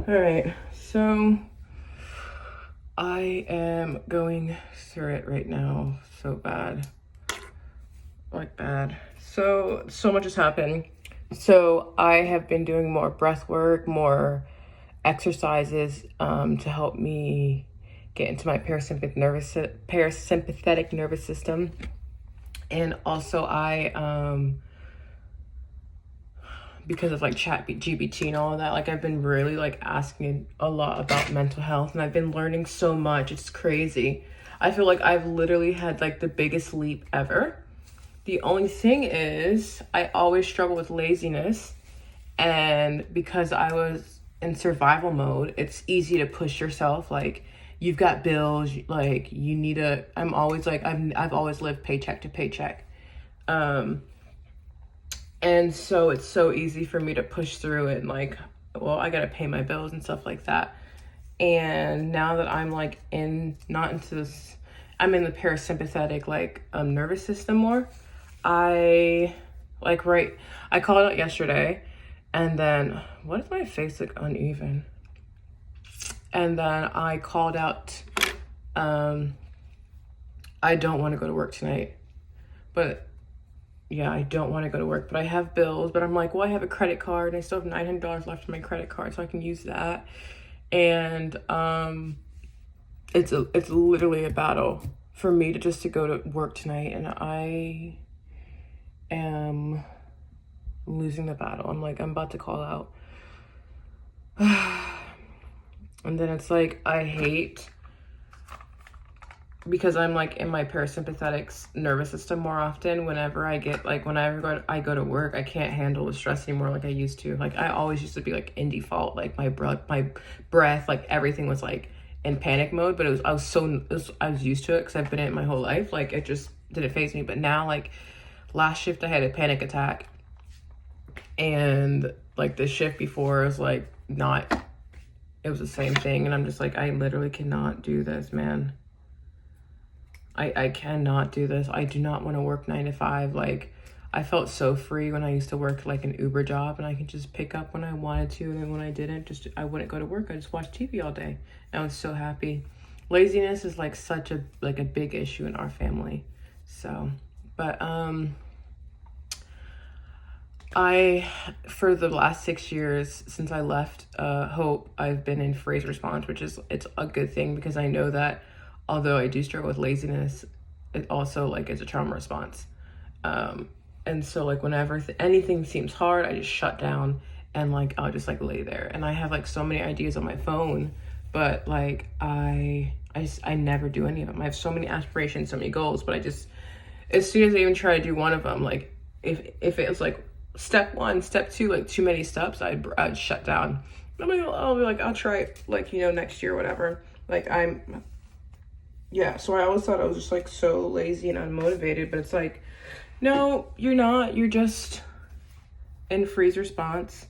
All right, so I am going through it right now. So bad, like bad. So much has happened. So I have been doing more breath work, more exercises to help me get into my parasympathetic nervous system, and also I because of like chat GPT and all of that, like I've been really like asking a lot about mental health, and I've been learning so much. It's crazy. I feel like I've literally had like the biggest leap ever. The only thing is I always struggle with laziness, and because I was in survival mode, it's easy to push yourself. Like, you've got bills, like you need a I'm always like I've always lived paycheck to paycheck. Um and so it's so easy for me to push through it, and like, well, I gotta pay my bills and stuff like that. And now that I'm like not into this, I'm in the parasympathetic like nervous system more. I like right I called out yesterday, and then what if my face look uneven? And then I called out, um I don't want to go to work tonight. But yeah, I don't want to go to work, but I have bills. But I'm like, well, I have a credit card and I still have $900 left in my credit card, so I can use that. And it's literally a battle for me to go to work tonight, and I am losing the battle. I'm like, I'm about to call out. And then it's like, I hate, because I'm like in my parasympathetic nervous system more often. Whenever I get like, whenever I go to work, I can't handle the stress anymore like I used to. Like, I always used to be like in default, like my breath, like everything was like in panic mode. But I was used to it because I've been in it my whole life. Like, it just didn't faze me. But now, like last shift, I had a panic attack, and like the shift before was like not. It was the same thing, and I'm just like, I literally cannot do this, man. I cannot do this. I do not want to work 9 to 5. Like, I felt so free when I used to work like an Uber job, and I could just pick up when I wanted to, and then when I didn't, I wouldn't go to work. I just watched TV all day. And I was so happy. Laziness is like such a big issue in our family. So, but I, for the last 6 years since I left Hope, I've been in freeze response, it's a good thing, because I know that although I do struggle with laziness, it also like is a trauma response. And so like whenever anything seems hard, I just shut down, and like I'll just like lay there, and I have like so many ideas on my phone, but like I never do any of them. I have so many aspirations, so many goals, but I just, as soon as I even try to do one of them, like if it was like step 1, step 2, like too many steps, I'd shut down. I'll be like, I'll try it, like, next year, whatever. Like, yeah, so I always thought I was just like so lazy and unmotivated, but it's like, no, you're not. You're just in freeze response,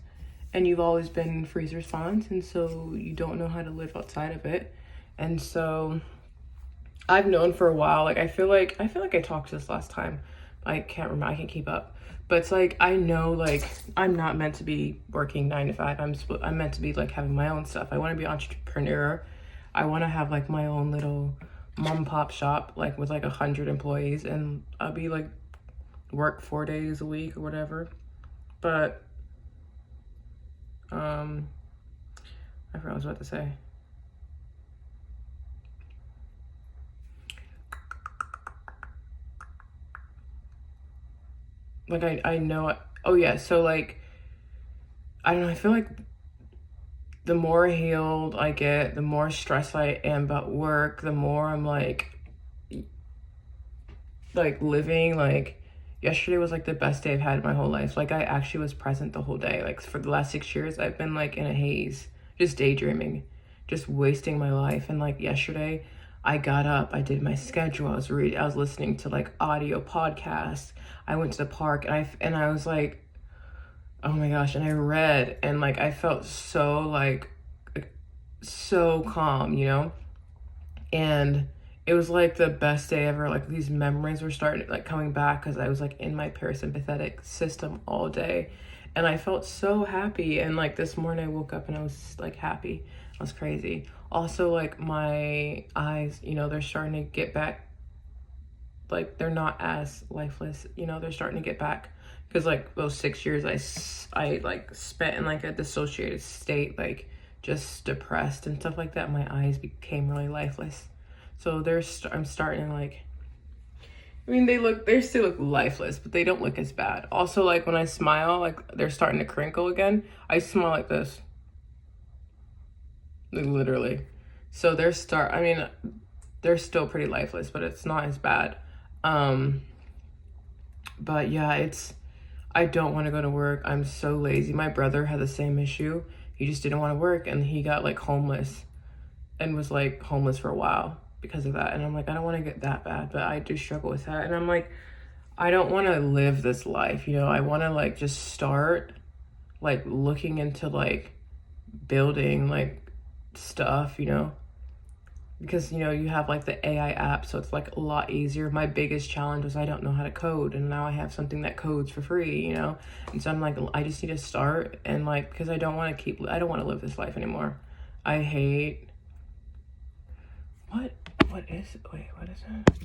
and you've always been in freeze response, and so you don't know how to live outside of it. And so I've known for a while, like I feel like I talked this last time. I can't remember. I can't keep up. But it's like, I know, like, I'm not meant to be working 9 to 5. I'm meant to be like having my own stuff. I want to be an entrepreneur. I want to have like my own little mom and pop shop, like with like 100 employees, and I'll be like work 4 days a week or whatever. But I forgot what I was about to say. Like, I know, oh yeah, so like, I don't know, I feel like the more healed I get, the more stressed I am about work, the more I'm like living, like yesterday was like the best day I've had in my whole life. Like, I actually was present the whole day. Like, for the last 6 years, I've been like in a haze, just daydreaming, just wasting my life. And like yesterday, I got up, I did my schedule, I was listening to like audio podcasts. I went to the park, and I was like, oh my gosh, and I read, and like I felt so like so calm, and it was like the best day ever. Like, these memories were starting like coming back, because I was like in my parasympathetic system all day, And I felt so happy. And like this morning I woke up and I was like happy. I was crazy. Also, like my eyes, you know, they're starting to get back, like they're not as lifeless, you know, they're starting to get back. Because like those 6 years I like spent in like a dissociated state, like just depressed and stuff like that, my eyes became really lifeless. So I'm starting to like, I mean, they still look lifeless, but they don't look as bad. Also, like when I smile, like they're starting to crinkle again. I smile like this, like literally. So I mean, they're still pretty lifeless, but it's not as bad. Um, but yeah, I don't want to go to work. I'm so lazy. My brother had the same issue. He just didn't want to work, and he got like homeless and was like homeless for a while because of that. And I'm like, I don't want to get that bad, but I do struggle with that. And I'm like, I don't want to live this life, you know. I want to like just start like looking into like building like stuff, you know, because you know you have like the AI app, so it's like a lot easier. My biggest challenge was I don't know how to code, and now I have something that codes for free, you know. And so I'm like, I just need to start, and like, because I don't want to live this life anymore. I hate what is, wait, what is that?